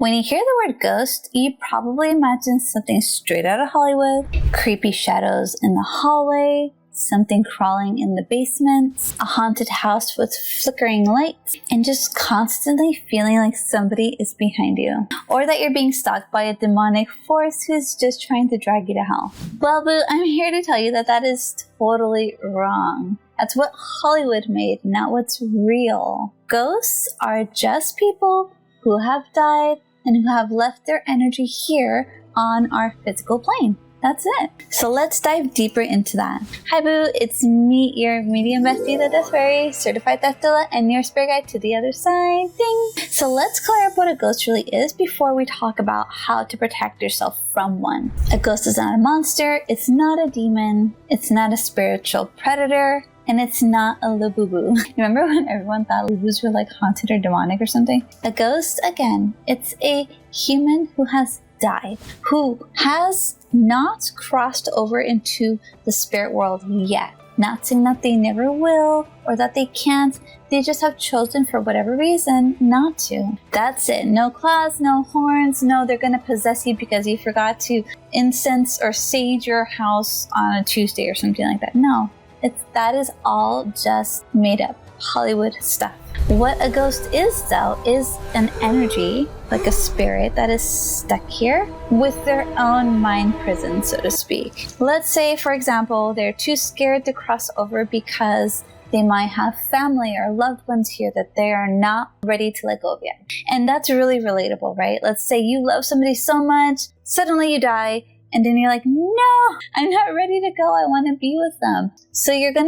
When you hear the word ghost, you probably imagine something straight out of Hollywood, creepy shadows in the hallway, something crawling in the basement, a haunted house with flickering lights, and just constantly feeling like somebody is behind you, or that you're being stalked by a demonic force who's just trying to drag you to hell. Well, boo, I'm here to tell you that that is totally wrong. That's what Hollywood made, not what's real. Ghosts are just people who have died and who have left their energy here on our physical plane. That's it. So let's dive deeper into that. Hi boo, it's me, your medium bestie, the Death Fairy, certified Death Doula, and your spirit guide to the other side. Ding! So let's clear up what a ghost really is before we talk about how to protect yourself from one. A ghost is not a monster, it's not a demon, it's not a spiritual predator, and it's not a labubu. Remember when everyone thought labubus were like haunted or demonic or something? A ghost, again, it's a human who has died, who has not crossed over into the spirit world yet. Not saying that they never will or that they can't. They just have chosen for whatever reason not to. That's it. No claws, no horns. No, they're going to possess you because you forgot to incense or sage your house on a Tuesday or something like that. No, that is all just made up Hollywood stuff. What a ghost is, though, is an energy, like a spirit that is stuck here with their own mind prison, so to speak. Let's say, for example, they're too scared to cross over because they might have family or loved ones here that they are not ready to let go of yet. And that's really relatable, right? Let's say you love somebody so much, suddenly you die, and then you're like, no, I'm not ready to go. I want to be with them. So you're going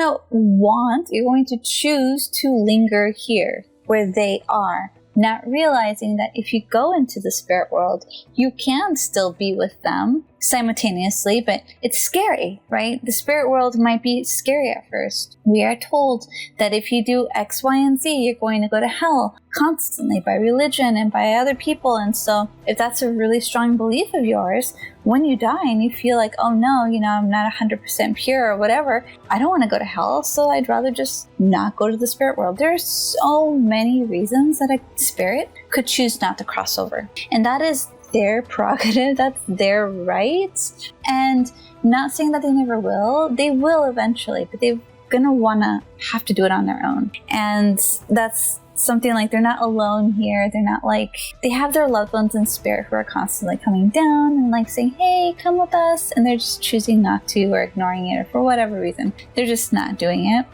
to choose to linger here where they are, not realizing that if you go into the spirit world, you can still be with them simultaneously, but it's scary, right? The spirit world might be scary at first. We are told that if you do X, Y, and Z, you're going to go to hell constantly by religion and by other people. And so if that's a really strong belief of yours, when you die and you feel like, oh no, I'm not 100% pure or whatever, I don't want to go to hell, so I'd rather just not go to the spirit world. There's so many reasons that a spirit could choose not to cross over. And that is their prerogative, that's their right. And not saying that they never will, they will eventually, but they're gonna have to do it on their own. And that's something like they're not alone here. They're not like, they have their loved ones in spirit who are constantly coming down and like saying, hey, come with us. And they're just choosing not to or ignoring it or for whatever reason. They're just not doing it.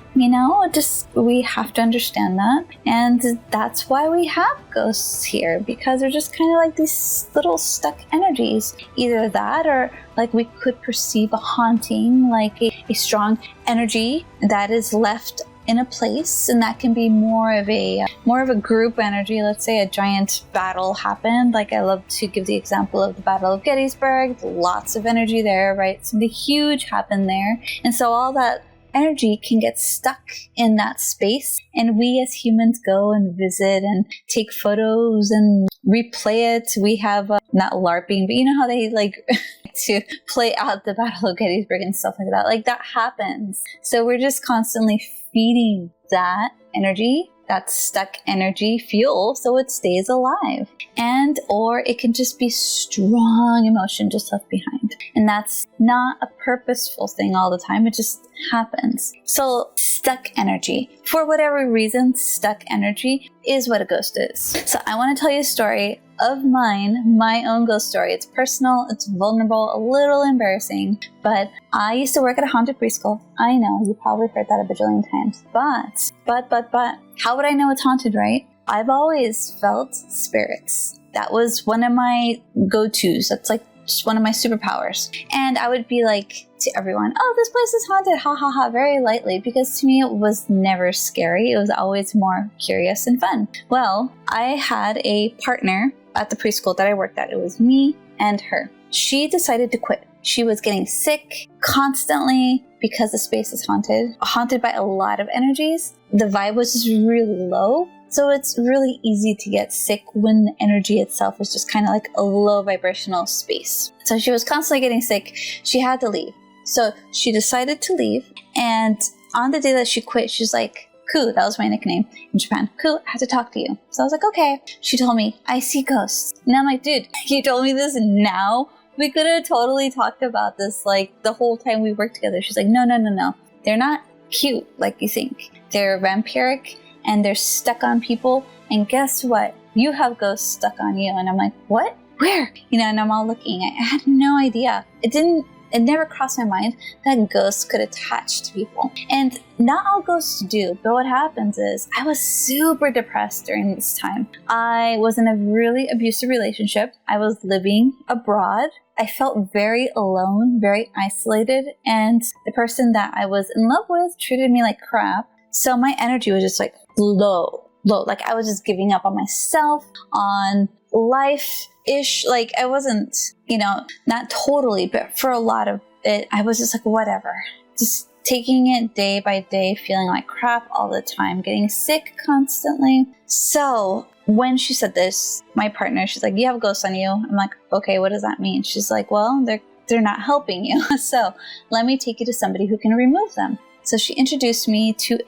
We have to understand that. And that's why we have ghosts here, because they're just kind of like these little stuck energies. Either that or like we could perceive a haunting, like a strong energy that is left in a place, and that can be more of a group energy. Let's say a giant battle happened. Like I love to give the example of the Battle of Gettysburg. Lots of energy there, right? Something huge happened there. And so all that energy can get stuck in that space, and we as humans go and visit and take photos and replay it. We have not LARPing, but you know how they like to play out the Battle of Gettysburg and stuff like that. Like that happens. So we're just constantly feeding that energy, that stuck energy fuel, so it stays alive. And or it can just be strong emotion just left behind. And that's not a purposeful thing all the time. It just happens. So stuck energy, for whatever reason, stuck energy is what a ghost is. So I want to tell you a story of mine, my own ghost story. It's personal, it's vulnerable, a little embarrassing, but I used to work at a haunted preschool. I know, you probably heard that a bajillion times, but, how would I know it's haunted, right? I've always felt spirits. That was one of my go-tos. That's like just one of my superpowers. And I would be like to everyone, oh, this place is haunted, ha ha ha, very lightly, because to me it was never scary. It was always more curious and fun. Well, I had a partner at the preschool that I worked at. It was me and her. She decided to quit. She was getting sick constantly because the space is haunted by a lot of energies. The vibe was just really low. So it's really easy to get sick when the energy itself is just kind of like a low vibrational space. So she was constantly getting sick. She had to leave. So she decided to leave. And on the day that she quit, she's like, Ku, that was my nickname in Japan. Ku, I have to talk to you. So I was like, okay. She told me, I see ghosts. And I'm like, dude, you told me this now? We could have totally talked about this like the whole time we worked together. She's like, no. They're not cute like you think. They're vampiric and they're stuck on people. And guess what? You have ghosts stuck on you. And I'm like, what? Where? And I'm all looking. I had no idea. It never crossed my mind that ghosts could attach to people. And not all ghosts do, but what happens is I was super depressed during this time. I was in a really abusive relationship. I was living abroad. I felt very alone, very isolated, and the person that I was in love with treated me like crap. So my energy was just like low. Like I was just giving up on myself, on life-ish. Like I wasn't, not totally, but for a lot of it, I was just like, whatever. Just taking it day by day, feeling like crap all the time, getting sick constantly. So when she said this, my partner, she's like, you have ghosts on you. I'm like, okay, what does that mean? She's like, well, they're not helping you. So let me take you to somebody who can remove them. So she introduced me to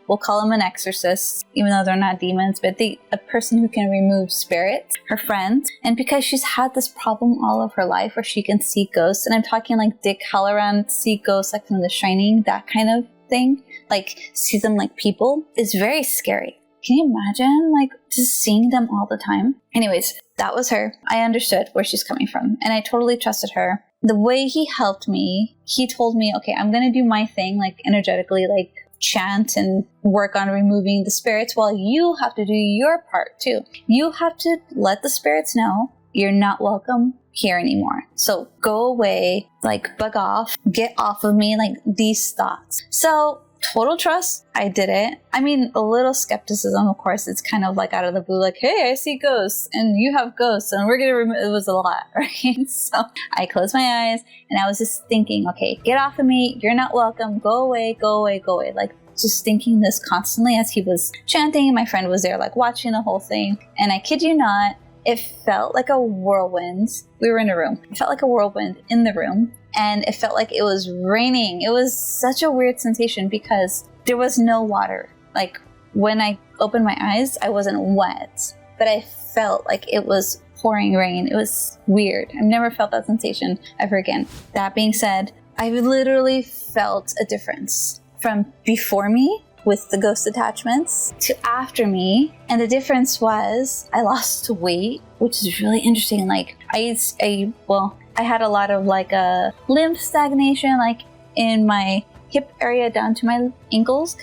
we'll call them an exorcist, even though they're not demons, but a person who can remove spirits, her friends. And because she's had this problem all of her life where she can see ghosts, and I'm talking like Dick Halloran, see ghosts like from The Shining, that kind of thing, like see them like people, is very scary. Can you imagine like just seeing them all the time? Anyways, that was her. I understood where she's coming from and I totally trusted her. The way he helped me, he told me, okay, I'm going to do my thing, like energetically, like chant and work on removing the spirits while you have to do your part too. You have to let the spirits know you're not welcome here anymore. So go away, like bug off, get off of me, like these thoughts. So total trust. I did it. I mean, a little skepticism, of course. It's kind of like out of the blue, like, hey, I see ghosts and you have ghosts and we're going to remove, it was a lot, right? So I closed my eyes and I was just thinking, okay, get off of me. You're not welcome. Go away, go away, go away. Like just thinking this constantly as he was chanting. My friend was there like watching the whole thing. And I kid you not, it felt like a whirlwind. We were in a room. It felt like a whirlwind in the room. And it felt like it was raining. It was such a weird sensation because there was no water. Like when I opened my eyes, I wasn't wet, but I felt like it was pouring rain. It was weird. I've never felt that sensation ever again. That being said, I literally felt a difference from before me with the ghost attachments to after me. And the difference was I lost weight, which is really interesting. Like I had a lot of like a lymph stagnation, like in my hip area down to my ankles,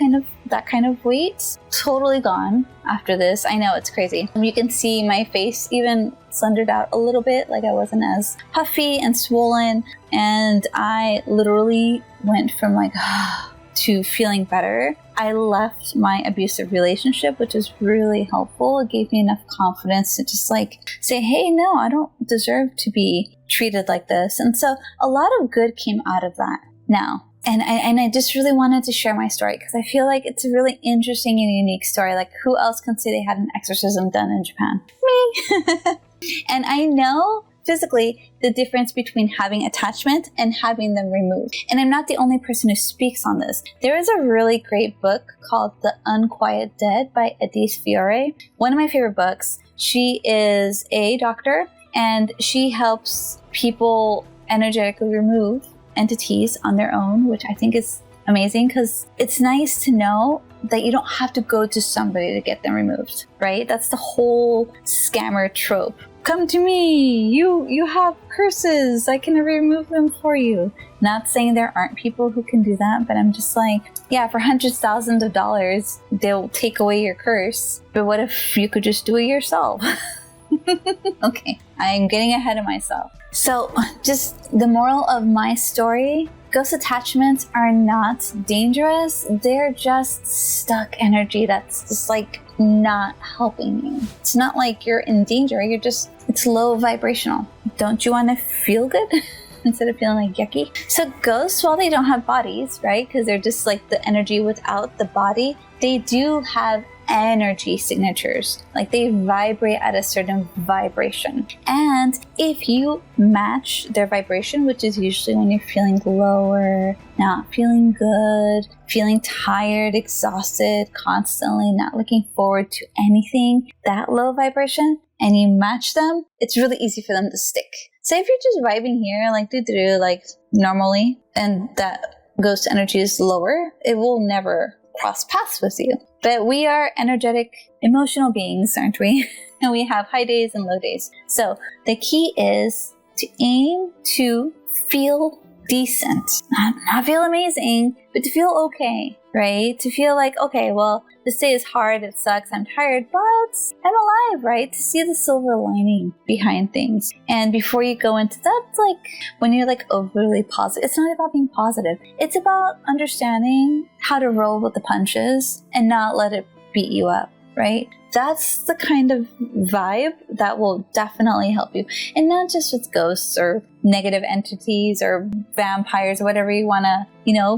that kind of weight. Totally gone after this. I know, it's crazy. You can see my face even slendered out a little bit, like I wasn't as puffy and swollen. And I literally went from like, to feeling better. I left my abusive relationship, which was really helpful. It gave me enough confidence to just like say, hey, no, I don't deserve to be treated like this. And so a lot of good came out of that now. And I just really wanted to share my story because I feel like it's a really interesting and unique story. Like who else can say they had an exorcism done in Japan? Me. And I know physically the difference between having attachment and having them removed. And I'm not the only person who speaks on this. There is a really great book called The Unquiet Dead by Edith Fiore. One of my favorite books. She is a doctor and she helps people energetically remove entities on their own, which I think is amazing because it's nice to know that you don't have to go to somebody to get them removed, right? That's the whole scammer trope. Come to me, you have curses, I can remove them for you. Not saying there aren't people who can do that, but I'm just like, yeah, for hundreds, thousands of dollars, they'll take away your curse. But what if you could just do it yourself? Okay, I'm getting ahead of myself. So just the moral of my story, ghost attachments are not dangerous. They're just stuck energy that's just like not helping you. It's not like you're in danger. It's low vibrational. Don't you want to feel good instead of feeling like yucky? So ghosts, while they don't have bodies, right? Because they're just like the energy without the body, they do have energy signatures. Like they vibrate at a certain vibration. And if you match their vibration, which is usually when you're feeling lower, not feeling good, feeling tired, exhausted, constantly not looking forward to anything, that low vibration, and you match them, it's really easy for them to stick. So if you're just vibing here, like like normally, and that ghost energy is lower, it will never cross paths with you. But we are energetic, emotional beings, aren't we? And we have high days and low days. So the key is to aim to feel decent, not feel amazing, but to feel okay, right? To feel like, okay, well, this day is hard, it sucks, I'm tired, but I'm alive, right? To see the silver lining behind things. And before you go into that, like when you're like overly positive, it's not about being positive. It's about understanding how to roll with the punches and not let it beat you up, right? That's the kind of vibe that will definitely help you. And not just with ghosts or negative entities or vampires or whatever you want to,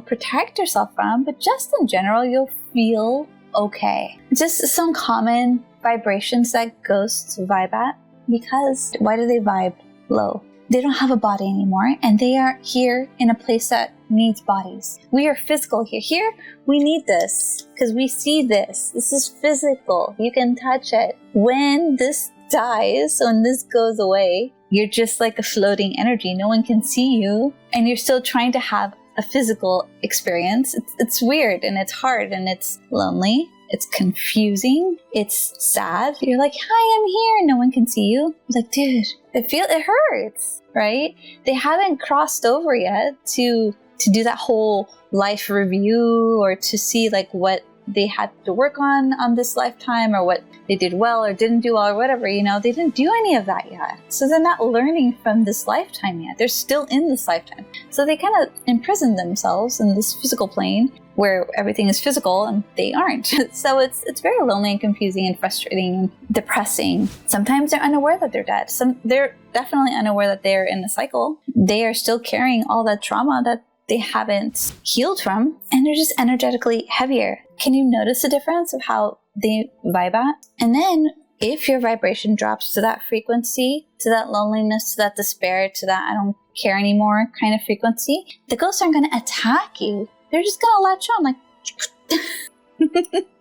protect yourself from, but just in general, you'll feel okay. Just some common vibrations that ghosts vibe at. Because why do they vibe low? They don't have a body anymore, and they are here in a place that needs bodies. We are physical here. Here, we need this because we see this. This is physical. You can touch it. When this dies, when this goes away, you're just like a floating energy. No one can see you, and you're still trying to have a physical experience. It's weird, and it's hard, and it's lonely. It's confusing. It's sad. You're like, hi, I'm here. No one can see you. Like, dude, it hurts, right? They haven't crossed over yet to do that whole life review or to see like what they had to work on this lifetime or what they did well or didn't do well or whatever, they didn't do any of that yet. So they're not learning from this lifetime yet. They're still in this lifetime. So they kind of imprison themselves in this physical plane where everything is physical and they aren't. So it's very lonely and confusing and frustrating and depressing. Sometimes they're unaware that they're dead. They're definitely unaware that they're in the cycle. They are still carrying all that trauma that they haven't healed from, and they're just energetically heavier. Can you notice the difference of how they vibe at? And then if your vibration drops to that frequency, to that loneliness, to that despair, to that I don't care anymore kind of frequency, the ghosts aren't going to attack you. They're just going to latch on like...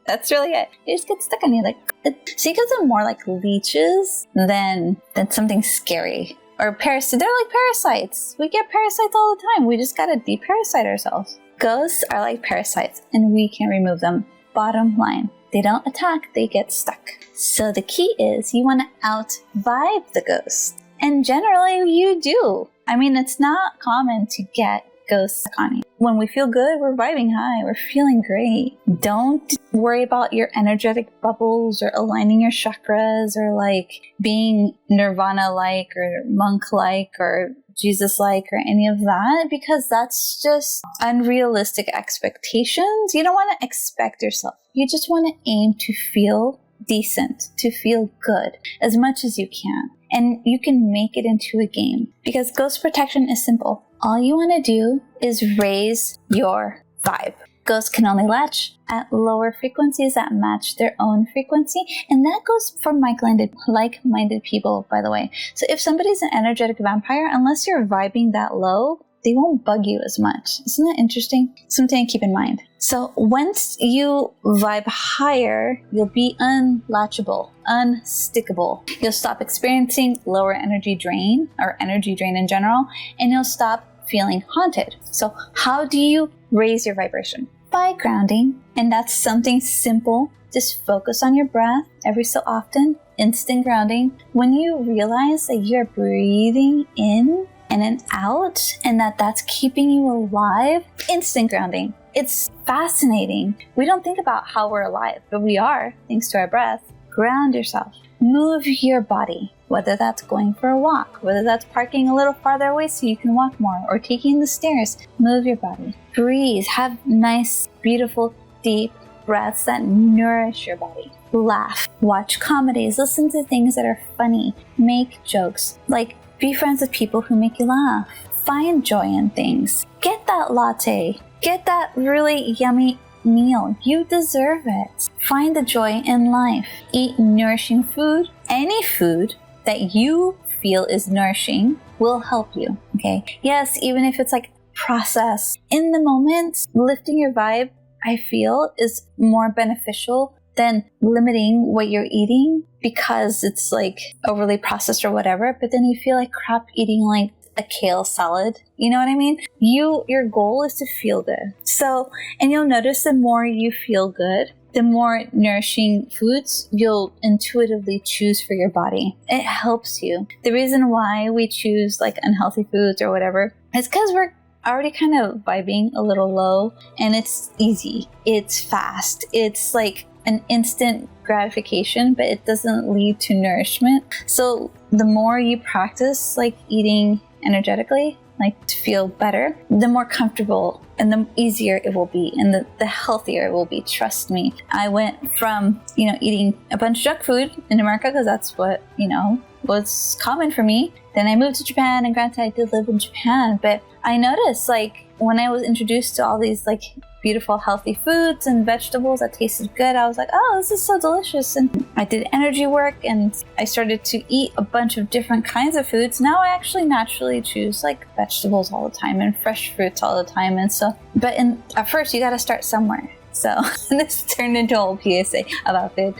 That's really it. They just get stuck on you. Think of them more like leeches than something scary. Or parasites. They're like parasites. We get parasites all the time. We just gotta de-parasite ourselves. Ghosts are like parasites, and we can remove them. Bottom line. They don't attack, they get stuck. So the key is you want to out-vibe the ghost. And generally you do. I mean, it's not common to get ghosts on you. When we feel good, we're vibing high. We're feeling great. Don't worry about your energetic bubbles or aligning your chakras or like being nirvana-like or monk-like or Jesus-like or any of that, because that's just unrealistic expectations. You don't want to expect yourself. You just want to aim to feel decent, to feel good as much as you can. And you can make it into a game because ghost protection is simple. All you want to do is raise your vibe. Ghosts can only latch at lower frequencies that match their own frequency. And that goes for like-minded people, by the way. So if somebody's an energetic vampire, unless you're vibing that low, they won't bug you as much. Isn't that interesting? Something to keep in mind. So once you vibe higher, you'll be unlatchable, unstickable. You'll stop experiencing lower energy drain or energy drain in general, and you'll stop feeling haunted. So how do you raise your vibration? By grounding. And that's something simple. Just focus on your breath every so often. Instant grounding. When you realize that you're breathing in and then out, and that's keeping you alive, instant grounding. It's fascinating. We don't think about how we're alive, but we are, thanks to our breath. Ground yourself. Move your body, whether that's going for a walk, whether that's parking a little farther away so you can walk more, or taking the stairs. Move your body. Breathe. Have nice, beautiful, deep breaths that nourish your body. Laugh. Watch comedies. Listen to things that are funny. Make jokes. Be friends with people who make you laugh. Find joy in things. Get that latte. Get that really yummy meal. You deserve it. Find the joy in life. Eat nourishing food. Any food that you feel is nourishing will help you, okay? Yes, even if it's like processed. In the moment, lifting your vibe, I feel, is more beneficial than limiting what you're eating because it's like overly processed or whatever, but then you feel like crap eating like a kale salad. You know what I mean? Your goal is to feel good. So, and you'll notice the more you feel good, the more nourishing foods you'll intuitively choose for your body. It helps you. The reason why we choose like unhealthy foods or whatever is because we're already kind of vibing a little low, and it's easy. It's fast. It's like an instant gratification, but it doesn't lead to nourishment. So the more you practice like eating energetically, like to feel better, the more comfortable and the easier it will be, and the healthier it will be. Trust me. I went from, eating a bunch of junk food in America because that's what, was common for me. Then I moved to Japan, and granted I did live in Japan, but I noticed like when I was introduced to all these like beautiful healthy foods and vegetables that tasted good, I was like, oh, this is so delicious. And I did energy work, and I started to eat a bunch of different kinds of foods. Now I actually naturally choose like vegetables all the time and fresh fruits all the time. And so, but at first you got to start somewhere. So this turned into a whole PSA about food.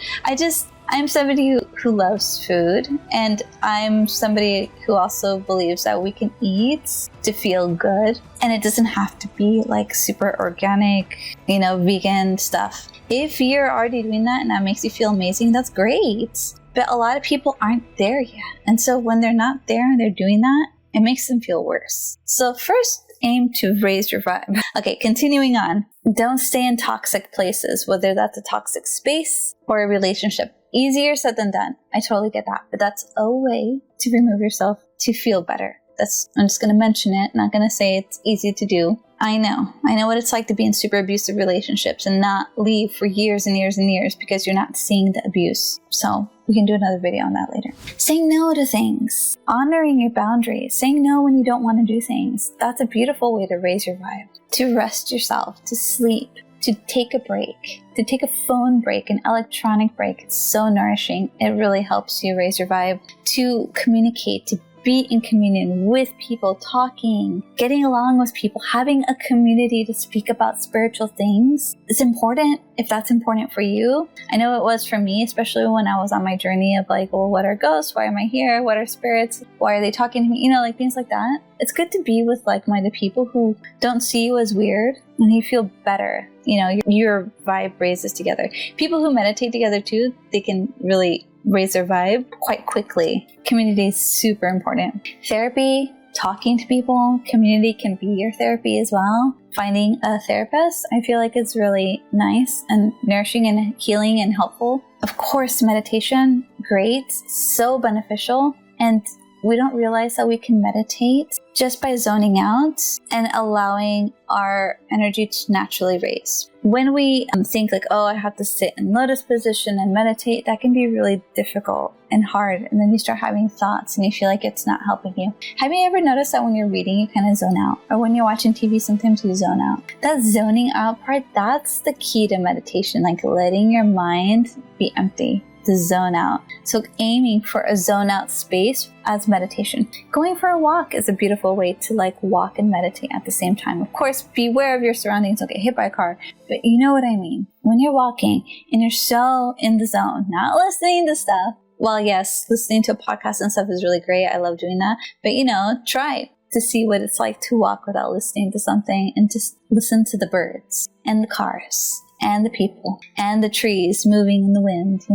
I'm somebody who loves food, and I'm somebody who also believes that we can eat to feel good, and it doesn't have to be like super organic, vegan stuff. If you're already doing that and that makes you feel amazing, that's great. But a lot of people aren't there yet. And so when they're not there and they're doing that, it makes them feel worse. So first, aim to raise your vibe. Okay, continuing on. Don't stay in toxic places, whether that's a toxic space or a relationship. Easier said than done. I totally get that. But that's a way to remove yourself to feel better. I'm just going to mention it, not going to say it's easy to do. I know what it's like to be in super abusive relationships and not leave for years and years and years because you're not seeing the abuse. So we can do another video on that later. Saying no to things, honoring your boundaries, saying no when you don't want to do things. That's a beautiful way to raise your vibe. To rest yourself, to sleep, to take a break, to take a phone break, an electronic break. It's so nourishing. It really helps you raise your vibe. To communicate, to be in communion with people, talking, getting along with people, having a community to speak about spiritual things. It's important if that's important for you. I know it was for me, especially when I was on my journey of like, well, what are ghosts? Why am I here? What are spirits? Why are they talking to me? Like things like that. It's good to be with like-minded people who don't see you as weird and you feel better. Your vibe raises together. People who meditate together too, they can really raise their vibe quite quickly. Community is super important. Therapy, talking to people, community can be your therapy as well. Finding a therapist, I feel like it's really nice and nourishing and healing and helpful. Of course, meditation, great, so beneficial. And we don't realize that we can meditate just by zoning out and allowing our energy to naturally raise. When we think like, oh, I have to sit in lotus position and meditate, that can be really difficult and hard. And then you start having thoughts and you feel like it's not helping you. Have you ever noticed that when you're reading, you kind of zone out? Or when you're watching TV, sometimes you zone out? That zoning out part, that's the key to meditation, like letting your mind be empty. To zone out. So aiming for a zone out space as meditation. Going for a walk is a beautiful way to like walk and meditate at the same time. Of course, beware of your surroundings. Don't get hit by a car, but you know what I mean. When you're walking and you're so in the zone, not listening to stuff. Well, yes, listening to a podcast and stuff is really great. I love doing that. But try to see what it's like to walk without listening to something and just listen to the birds and the cars and the people and the trees moving in the wind,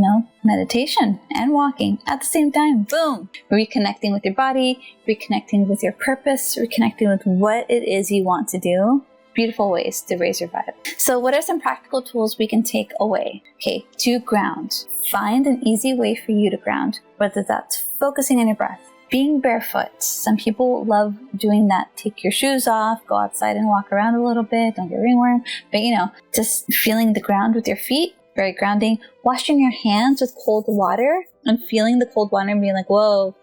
meditation and walking at the same time. Boom! Reconnecting with your body, reconnecting with your purpose, reconnecting with what it is you want to do. Beautiful ways to raise your vibe. So what are some practical tools we can take away? Okay, to ground. Find an easy way for you to ground, whether that's focusing on your breath, being barefoot. Some people love doing that. Take your shoes off, go outside and walk around a little bit, don't get ringworm. But just feeling the ground with your feet, very grounding. Washing your hands with cold water and feeling the cold water and being like, whoa,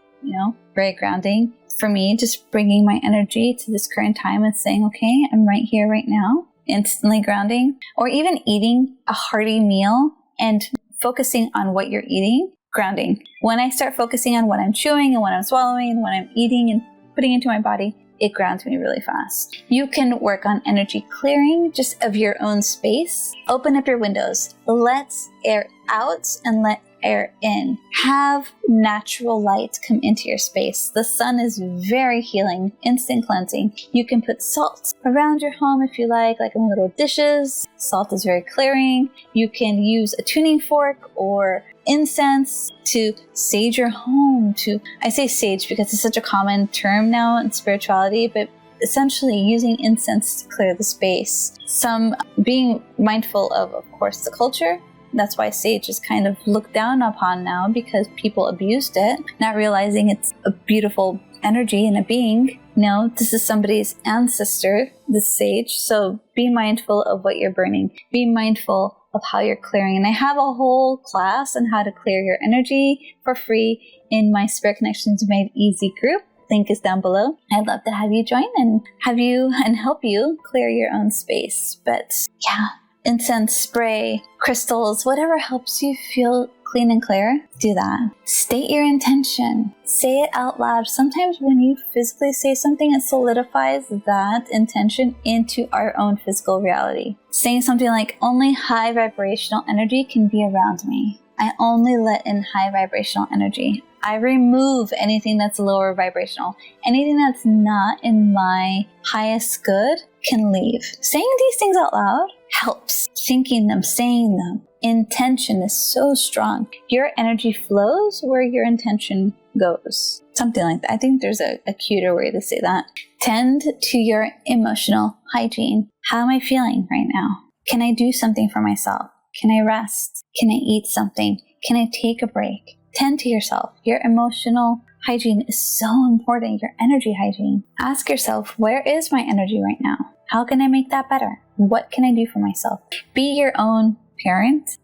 very grounding. For me, just bringing my energy to this current time and saying, okay, I'm right here, right now. instantly grounding, or even eating a hearty meal and focusing on what you're eating, grounding. When I start focusing on what I'm chewing and what I'm swallowing and what I'm eating and putting into my body, it grounds me really fast. You can work on energy clearing just of your own space. Open up your windows. Let air out and let air in. Have natural light come into your space. The sun is very healing, instant cleansing. You can put salt around your home if you like in little dishes. Salt is very clearing. You can use a tuning fork or incense to sage your home. I say sage because it's such a common term now in spirituality, but essentially using incense to clear the space. Some being mindful of course, the culture. That's why sage is kind of looked down upon now because people abused it, not realizing it's a beautiful energy and a being. No, this is somebody's ancestor, the sage. So be mindful of what you're burning. Be mindful of how you're clearing. And I have a whole class on how to clear your energy for free in my Spirit Connections Made Easy group. Link is down below. I'd love to have you join and help you clear your own space. But yeah, incense, spray, crystals, whatever helps you feel clean and clear, do that. State your intention. Say it out loud. Sometimes when you physically say something, it solidifies that intention into our own physical reality. Saying something like, only high vibrational energy can be around me. I only let in high vibrational energy. I remove anything that's lower vibrational. Anything that's not in my highest good can leave. Saying these things out loud helps. Thinking them, saying them. Intention is so strong. Your energy flows where your intention goes. Something like that. I think there's a cuter way to say that. Tend to your emotional hygiene. How am I feeling right now? Can I do something for myself? Can I rest? Can I eat something? Can I take a break? Tend to yourself. Your emotional hygiene is so important. Your energy hygiene. Ask yourself, where is my energy right now? How can I make that better? What can I do for myself? Be your own parent,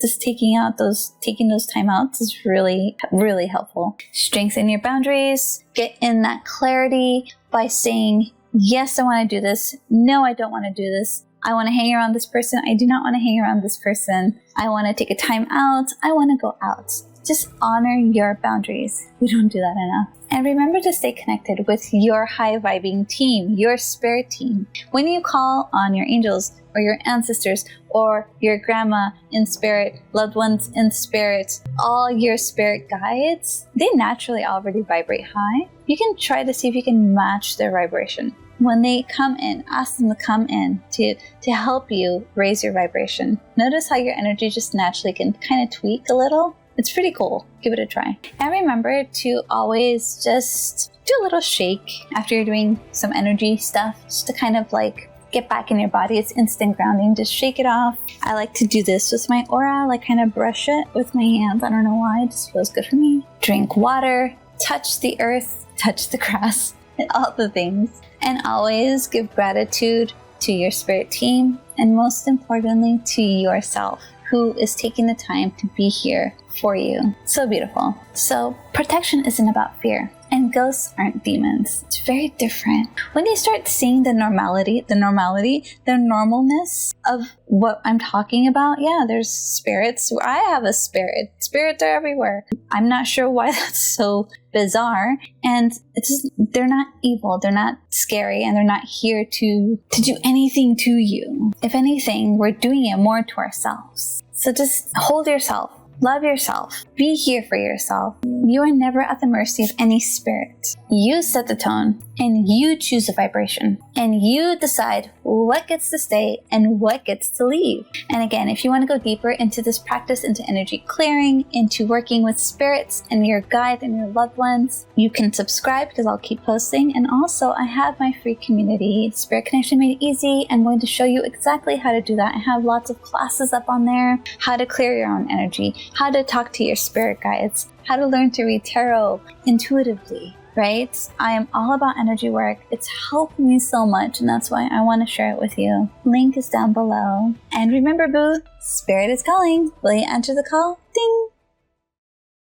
just taking those time outs is really, really helpful. Strengthen your boundaries. Get in that clarity by saying, yes, I want to do this. No, I don't want to do this. I want to hang around this person. I do not want to hang around this person. I want to take a time out. I want to go out. Just honor your boundaries. We don't do that enough. And remember to stay connected with your high-vibing team, your spirit team. When you call on your angels or your ancestors or your grandma in spirit, loved ones in spirit, all your spirit guides, they naturally already vibrate high. You can try to see if you can match their vibration. When they come in, ask them to come in to help you raise your vibration. Notice how your energy just naturally can kind of tweak a little. It's pretty cool. Give it a try. And remember to always just do a little shake after you're doing some energy stuff, just to kind of get back in your body. It's instant grounding. Just shake it off. I like to do this with my aura, kind of brush it with my hands. I don't know why. It just feels good for me. Drink water, touch the earth, touch the grass, and all the things. And always give gratitude to your spirit team, and most importantly, to yourself, who is taking the time to be here for you. So beautiful. So protection isn't about fear, and ghosts aren't demons. It's very different. When you start seeing the normalness of what I'm talking about, yeah, there's spirits. I have a spirit. Spirits are everywhere. I'm not sure why that's so bizarre. And they're not evil. They're not scary, and they're not here to do anything to you. If anything, we're doing it more to ourselves. So just hold yourself. Love yourself. Be here for yourself. You are never at the mercy of any spirit. You set the tone, and you choose a vibration, and you decide what gets to stay and what gets to leave. And again, if you want to go deeper into this practice, into energy clearing, into working with spirits and your guide and your loved ones, you can subscribe because I'll keep posting. And also, I have my free community, Spirit Connection Made Easy. I'm going to show you exactly how to do that. I have lots of classes up on there, how to clear your own energy, how to talk to your spirit guides, how to learn to read tarot intuitively, right? I am all about energy work. It's helped me so much, and that's why I want to share it with you. Link is down below. And remember, boo, spirit is calling. Will you answer the call? Ding!